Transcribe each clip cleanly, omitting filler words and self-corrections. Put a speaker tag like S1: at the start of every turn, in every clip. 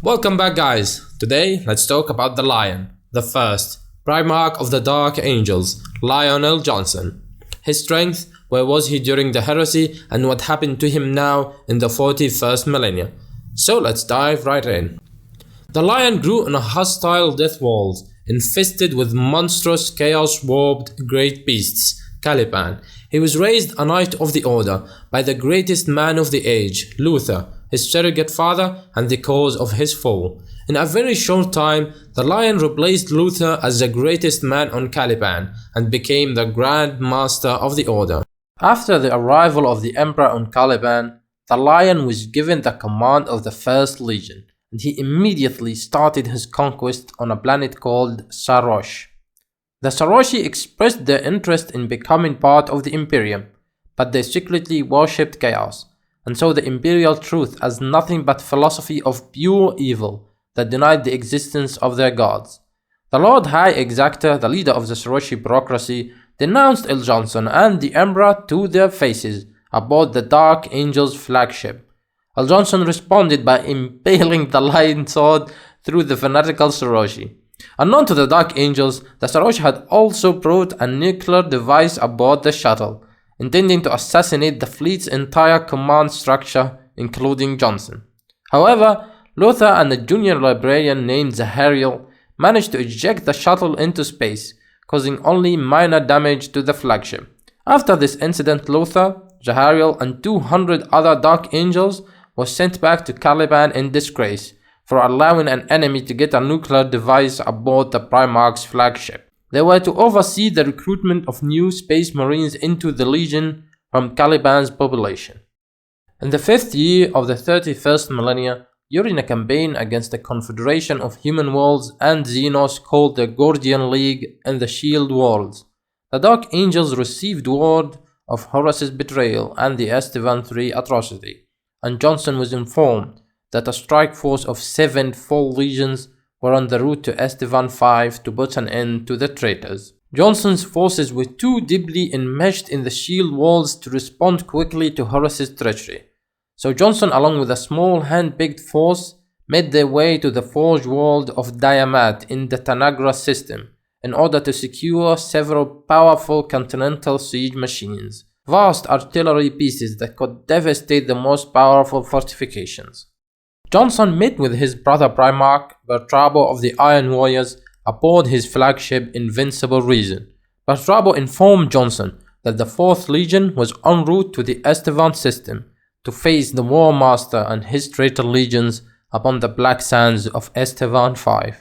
S1: Welcome back, guys. Today let's talk about the Lion, the first primarch of the Dark Angels, Lionel Jonson. His strength, where was he during the heresy, and what happened to him now in the 41st millennium. So let's dive right in. The Lion grew in a hostile death world, infested with monstrous chaos-warped great beasts, Caliban. He was raised a Knight of the Order by the greatest man of the age, Luther, his surrogate father and the cause of his fall. In a very short time, the Lion replaced Luther as the greatest man on Caliban and became the Grand Master of the Order. After the arrival of the Emperor on Caliban, the Lion was given the command of the First Legion, and he immediately started his conquest on a planet called Sarosh. The Saroshi expressed their interest in becoming part of the Imperium, but they secretly worshipped chaos, and saw the imperial truth as nothing but philosophy of pure evil that denied the existence of their gods. The Lord High Exactor, the leader of the Saroshi bureaucracy, denounced Jonson and the Emperor to their faces aboard the Dark Angel's flagship. Jonson responded by impaling the Lion sword through the fanatical Saroshi. Unknown to the Dark Angels, the Saroshi had also brought a nuclear device aboard the shuttle, intending to assassinate the fleet's entire command structure, including Jonson. However, Luther and a junior librarian named Betryal managed to eject the shuttle into space, causing only minor damage to the flagship. After this incident, Luther, Betryal, and 200 other Dark Angels were sent back to Caliban in disgrace for allowing an enemy to get a nuclear device aboard the Primarch's flagship. They were to oversee the recruitment of new space marines into the Legion from Caliban's population. In the 5th year of the 31st millennia, during a campaign against the Confederation of Human Worlds and Xenos called the Gordian League in the Shield Worlds, the Dark Angels received word of Horus's betrayal and the Estevan III atrocity, and Jonson was informed that a strike force of 7 full legions were on the route to Estevan V to put an end to the traitors. Jonson's forces were too deeply enmeshed in the shield walls to respond quickly to Horus's treachery, so Jonson, along with a small hand-picked force, made their way to the forge world of Diamat in the Tanagra system in order to secure several powerful continental siege machines, vast artillery pieces that could devastate the most powerful fortifications. Jonson met with his brother Primarch Perturabo of the Iron Warriors aboard his flagship Invincible Reason. Perturabo informed Jonson that the 4th Legion was en route to the Estevan system to face the War Master and his traitor legions upon the black sands of Estevan V.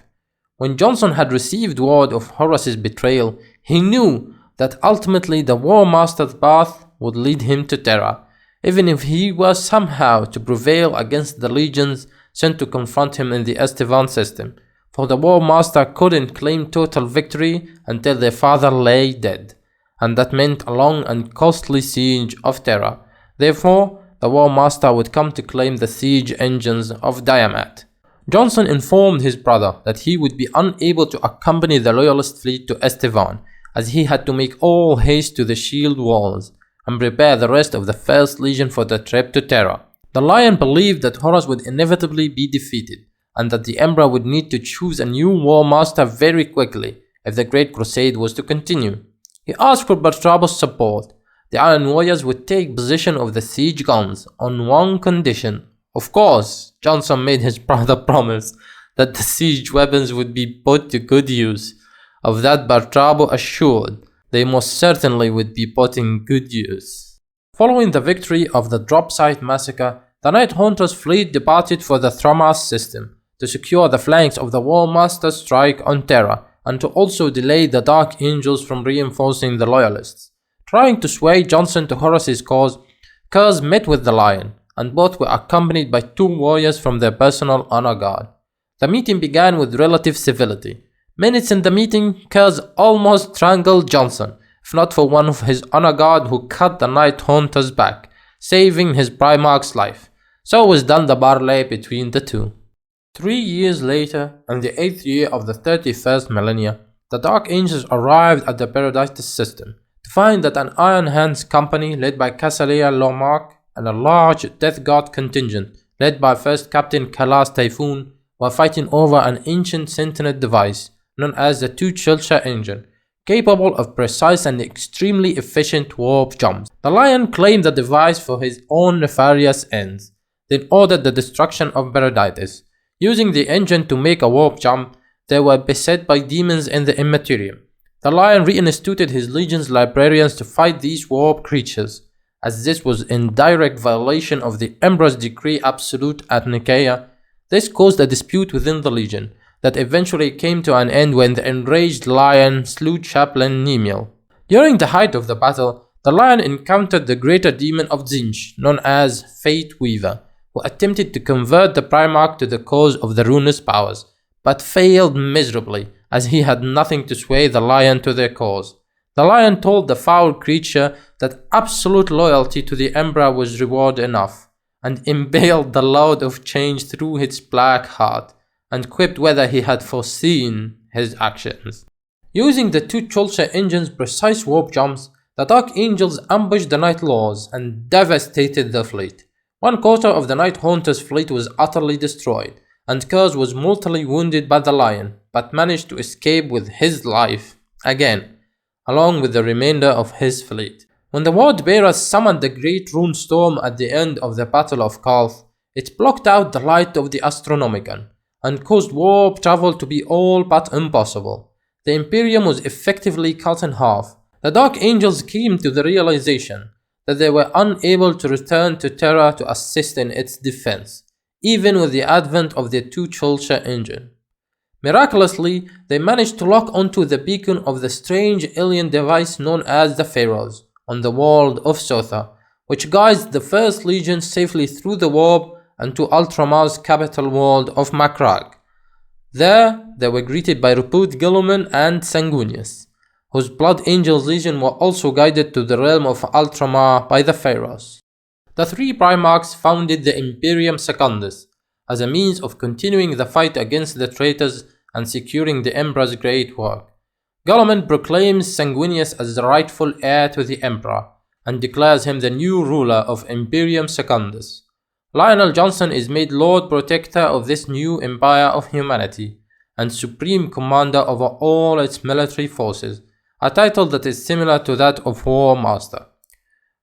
S1: When Jonson had received word of Horus's betrayal, he knew that ultimately the War Master's path would lead him to Terra, even if he was somehow to prevail against the legions sent to confront him in the Estevan system, for the War Master couldn't claim total victory until their father lay dead, and that meant a long and costly siege of Terra. Therefore, the War Master would come to claim the siege engines of Diamat. Jonson informed his brother that he would be unable to accompany the Loyalist fleet to Estevan, as he had to make all haste to the shield walls and prepare the rest of the First Legion for the trip to Terra. The Lion believed that Horus would inevitably be defeated, and that the Emperor would need to choose a new War Master very quickly if the Great Crusade was to continue. He asked for Perturabo's support. The Iron Warriors would take possession of the siege guns on one condition. Of course, Jonson made his brother promise that the siege weapons would be put to good use. Of that Perturabo assured they most certainly would be put in good use. Following the victory of the Drop Site Massacre, the Night Haunter's fleet departed for the Thramas system to secure the flanks of the War Master's strike on Terra and to also delay the Dark Angels from reinforcing the Loyalists. Trying to sway Jonson to Horus's cause, Curze met with the Lion, and both were accompanied by 2 warriors from their personal honor guard. The meeting began with relative civility. Minutes in the meeting, Curze almost strangled Jonson, if not for one of his honor guard who cut the Night Haunter's back, saving his Primarch's life. So was done the parley between the two. 3 years later, in the 8th year of the 31st millennia, the Dark Angels arrived at the Paradise system to find that an Iron Hands company led by Cassalea Lomark and a large Death Guard contingent led by First Captain Kalas Typhoon were fighting over an ancient Sentinel device known as the two-Chilcha engine, capable of precise and extremely efficient warp jumps. The Lion claimed the device for his own nefarious ends, then ordered the destruction of Paradise. Using the engine to make a warp jump, they were beset by demons in the Imperium. The Lion reinstituted his legion's librarians to fight these warp creatures, as this was in direct violation of the Emperor's decree absolute at Nicaea. This caused a dispute within the legion that eventually came to an end when the enraged Lion slew Chaplain Nemiel. During the height of the battle, the Lion encountered the greater demon of Tzeentch, known as Fate Weaver, who attempted to convert the Primarch to the cause of the ruinous powers, but failed miserably, as he had nothing to sway the Lion to their cause. The Lion told the foul creature that absolute loyalty to the Emperor was reward enough, and impaled the load of change through its black heart, and quipped whether he had foreseen his actions. Using the two Chilcha engine's precise warp jumps, the Dark Angels ambushed the Night Lords and devastated the fleet. 1/4 of the Night Haunter's fleet was utterly destroyed, and Curze was mortally wounded by the Lion, but managed to escape with his life again, along with the remainder of his fleet. When the Ward Bearers summoned the Great Rune Storm at the end of the Battle of Calth, it blocked out the light of the Astronomicon, and caused warp travel to be all but impossible. The Imperium was effectively cut in half. The Dark Angels came to the realization that they were unable to return to Terra to assist in its defense, even with the advent of the two Chilcha engine. Miraculously, they managed to lock onto the beacon of the strange alien device known as the Pharaohs on the world of Sotha, which guides the First Legion safely through the warp and to Ultramar's capital world of Macragge. There, they were greeted by Repute Guilliman and Sanguinius, whose Blood Angels Legion were also guided to the realm of Ultramar by the Pharaohs. The three Primarchs founded the Imperium Secundus as a means of continuing the fight against the traitors and securing the Emperor's great work. Guilliman proclaims Sanguinius as the rightful heir to the Emperor and declares him the new ruler of Imperium Secundus. Lionel Jonson is made Lord Protector of this new empire of humanity and Supreme Commander over all its military forces, a title that is similar to that of War Master.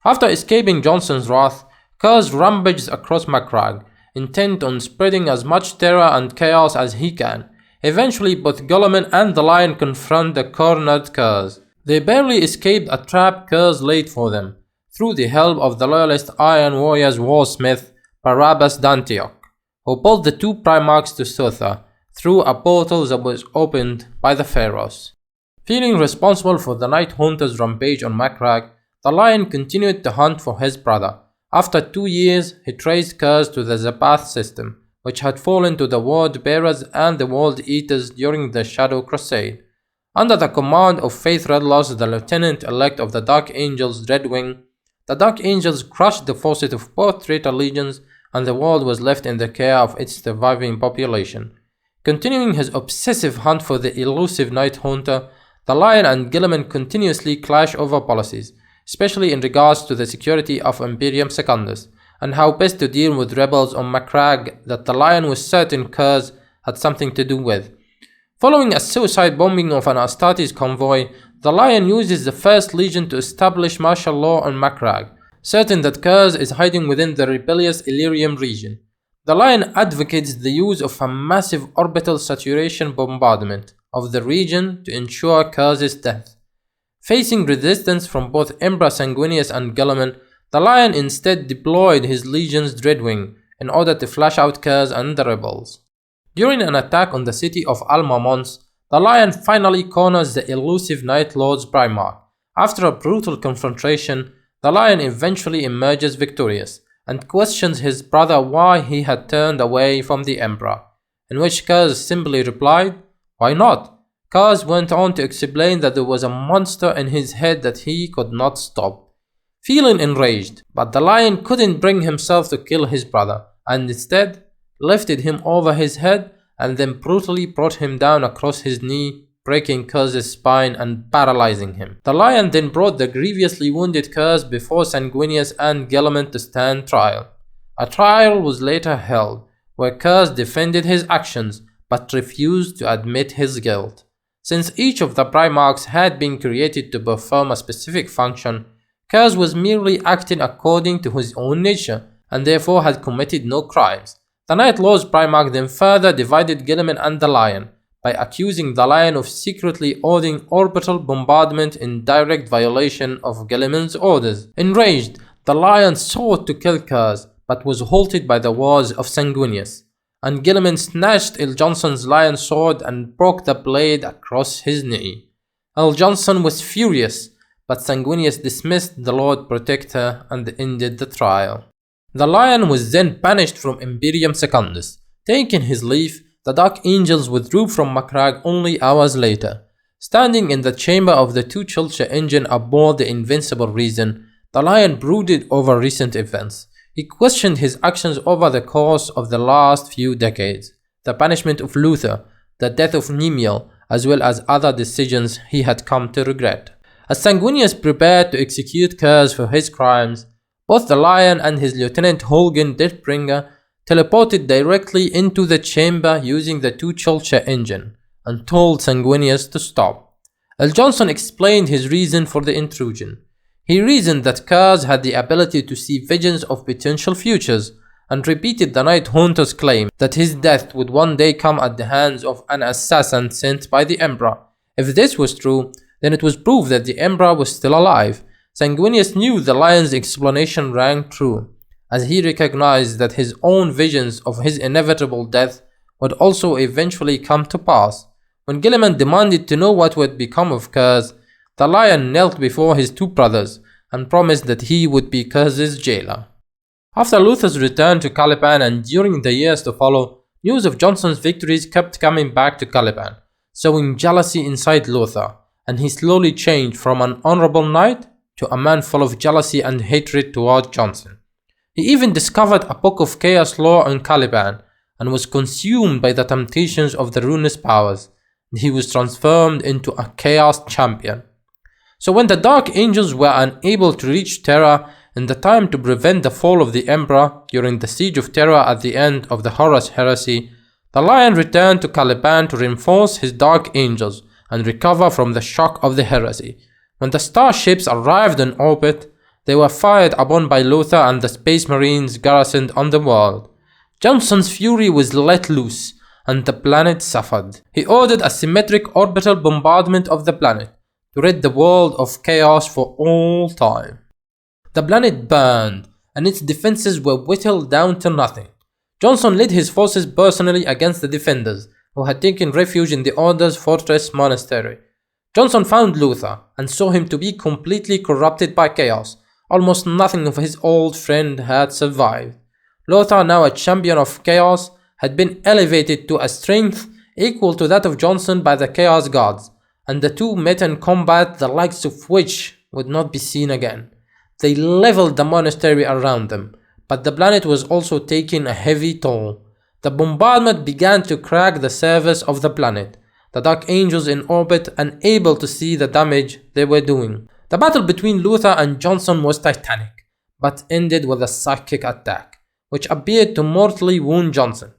S1: After escaping Jonson's wrath, Curze rampages across Macragge, intent on spreading as much terror and chaos as he can. Eventually, both Guilliman and the Lion confront the cornered Curze. They barely escaped a trap Curze laid for them, through the help of the loyalist Iron Warrior's warsmith, Barabbas d'Antioch, who pulled the two Primarchs to Sotha through a portal that was opened by the Pharaohs. Feeling responsible for the Night Haunter's rampage on Macragge, the Lion continued to hunt for his brother. After 2 years, he traced Curze to the Zapath system, which had fallen to the Ward Bearers and the World Eaters during the Shadow Crusade. Under the command of Faith Redloss, the Lieutenant-elect of the Dark Angels Dreadwing, the Dark Angels crushed the forces of both traitor legions, and the world was left in the care of its surviving population. Continuing his obsessive hunt for the elusive Night Haunter, the Lion and Guilliman continuously clash over policies, especially in regards to the security of Imperium Secundus, and how best to deal with rebels on Macragge that the Lion was certain Curze had something to do with. Following a suicide bombing of an Astartes convoy, the Lion uses the First Legion to establish martial law on Macragge, certain that Curze is hiding within the rebellious Illyrium region. The Lion advocates the use of a massive orbital saturation bombardment of the region to ensure Curze's death. Facing resistance from both Emperor Sanguinius and Guilliman, the Lion instead deployed his legion's Dreadwing in order to flash out Curze and the rebels. During an attack on the city of Alma Mons, the Lion finally corners the elusive Night Lord's Primarch. After a brutal confrontation, the Lion eventually emerges victorious and questions his brother why he had turned away from the Emperor, in which Curze simply replied, "Why not?" Curze went on to explain that there was a monster in his head that he could not stop. Feeling enraged, but the Lion couldn't bring himself to kill his brother, and instead lifted him over his head and then brutally brought him down across his knee, breaking Curze's spine and paralyzing him. The Lion then brought the grievously wounded Curze before Sanguinius and Guilliman to stand trial. A trial was later held, where Curze defended his actions but refused to admit his guilt. Since each of the primarchs had been created to perform a specific function, Curze was merely acting according to his own nature and therefore had committed no crimes. The Night Lord's primarch then further divided Guilliman and the Lion by accusing the Lion of secretly ordering orbital bombardment in direct violation of Guilliman's orders. Enraged, the Lion sought to kill Curze but was halted by the words of Sanguinius, and Guilliman snatched Jonson's lion sword and broke the blade across his knee. Jonson was furious, but Sanguinius dismissed the Lord Protector and ended the trial. The Lion was then banished from Imperium Secundus. Taking his leave, the Dark Angels withdrew from Macragge only hours later. Standing in the chamber of the two-Chulcha engine aboard the Invincible Reason, the Lion brooded over recent events. He questioned his actions over the course of the last few decades, the banishment of Luther, the death of Nemiel, as well as other decisions he had come to regret. As Sanguinius prepared to execute Curze for his crimes, both the Lion and his lieutenant Holgen Deathbringer teleported directly into the chamber using the two-Chulcha engine and told Sanguinius to stop. Jonson explained his reason for the intrusion. He reasoned that Curze had the ability to see visions of potential futures and repeated the Night Haunter's claim that his death would one day come at the hands of an assassin sent by the Emperor. If this was true, then it was proof that the Emperor was still alive. Sanguinius knew the Lion's explanation rang true, as he recognized that his own visions of his inevitable death would also eventually come to pass. When Guilliman demanded to know what would become of Curze, the Lion knelt before his two brothers and promised that he would be Curze's jailer. After Luther's return to Caliban and during the years to follow, news of Jonson's victories kept coming back to Caliban, sowing jealousy inside Luther, and he slowly changed from an honorable knight to a man full of jealousy and hatred toward Jonson. He even discovered a book of chaos lore in Caliban and was consumed by the temptations of the ruinous powers. He was transformed into a chaos champion. So when the Dark Angels were unable to reach Terra in the time to prevent the fall of the Emperor during the siege of Terra at the end of the Horus heresy, the Lion returned to Caliban to reinforce his Dark Angels and recover from the shock of the heresy. When the starships arrived in orbit, they were fired upon by Luther and the Space Marines garrisoned on the world. Jonson's fury was let loose, and the planet suffered. He ordered a symmetric orbital bombardment of the planet to rid the world of chaos for all time. The planet burned, and its defenses were whittled down to nothing. Jonson led his forces personally against the defenders, who had taken refuge in the Order's fortress monastery. Jonson found Luther, and saw him to be completely corrupted by chaos. Almost nothing of his old friend had survived. Luther, now a champion of chaos, had been elevated to a strength equal to that of Jonson by the chaos gods, and the two met in combat the likes of which would not be seen again. They leveled the monastery around them, but the planet was also taking a heavy toll. The bombardment began to crack the surface of the planet, the Dark Angels in orbit unable to see the damage they were doing. The battle between Luther and Jonson was titanic, but ended with a psychic attack, which appeared to mortally wound Jonson.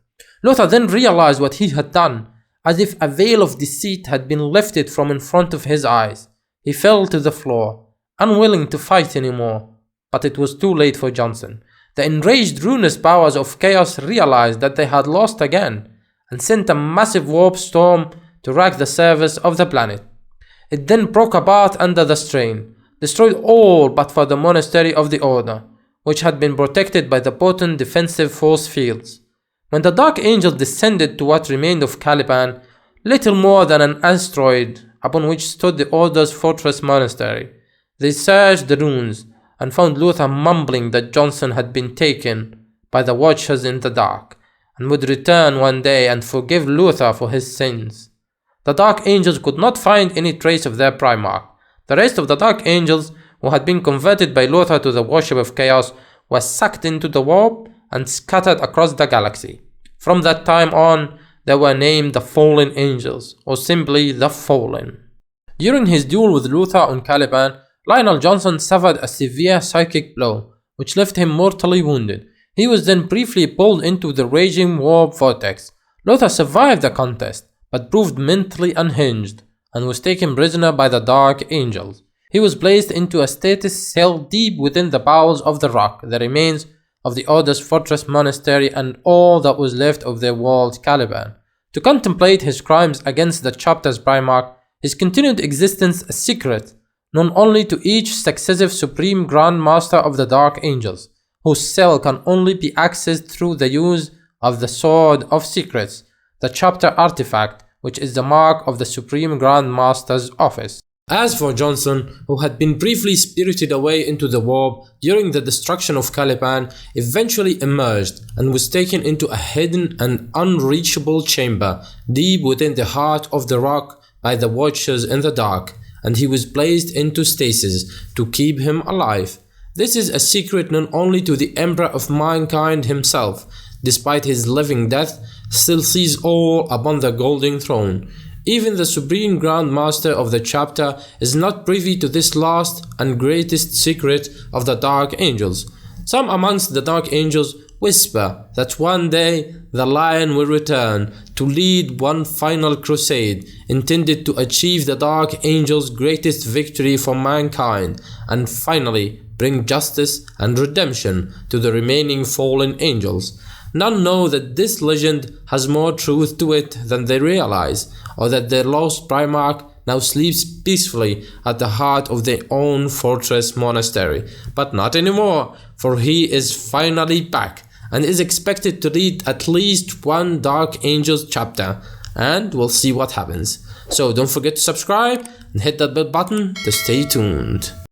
S1: Luther then realized what he had done, as if a veil of deceit had been lifted from in front of his eyes. He fell to the floor, unwilling to fight anymore, but it was too late for Jonson. The enraged ruinous powers of chaos realized that they had lost again, and sent a massive warp storm to rack the surface of the planet. It then broke apart under the strain, destroyed all but for the monastery of the Order, which had been protected by the potent defensive force fields. When the Dark Angels descended to what remained of Caliban, little more than an asteroid upon which stood the Order's fortress monastery, they searched the ruins and found Luther mumbling that Jonson had been taken by the Watchers in the Dark, and would return one day and forgive Luther for his sins. The Dark Angels could not find any trace of their primarch. The rest of the Dark Angels, who had been converted by Luther to the worship of chaos, were sucked into the warp and scattered across the galaxy. From that time on, they were named the Fallen Angels, or simply the Fallen. During his duel with Luther on Caliban, Lionel Jonson suffered a severe psychic blow, which left him mortally wounded. He was then briefly pulled into the raging warp vortex. Lothar survived the contest, but proved mentally unhinged, and was taken prisoner by the Dark Angels. He was placed into a stasis cell deep within the bowels of the rock, the remains of the Order's fortress monastery and all that was left of their walled Caliban, to contemplate his crimes against the chapter's primarch, his continued existence a secret, known only to each successive Supreme Grand Master of the Dark Angels, whose cell can only be accessed through the use of the Sword of Secrets, the chapter artifact, which is the mark of the Supreme Grand Master's office. As for Jonson, who had been briefly spirited away into the warp during the destruction of Caliban, eventually emerged and was taken into a hidden and unreachable chamber deep within the heart of the rock by the Watchers in the dark, and he was placed into stasis to keep him alive. This is a secret known only to the Emperor of Mankind himself. Despite his living death, still sees all upon the golden throne. Even the Supreme Grand Master of the chapter is not privy to this last and greatest secret of the Dark Angels. Some amongst the Dark Angels whisper that one day the Lion will return to lead one final crusade intended to achieve the Dark Angels' greatest victory for mankind and finally bring justice and redemption to the remaining fallen angels. None know that this legend has more truth to it than they realize, or that their lost primarch now sleeps peacefully at the heart of their own fortress monastery. But not anymore, for he is finally back and is expected to lead at least one Dark Angels chapter, and we'll see what happens. So don't forget to subscribe and hit that bell button to stay tuned.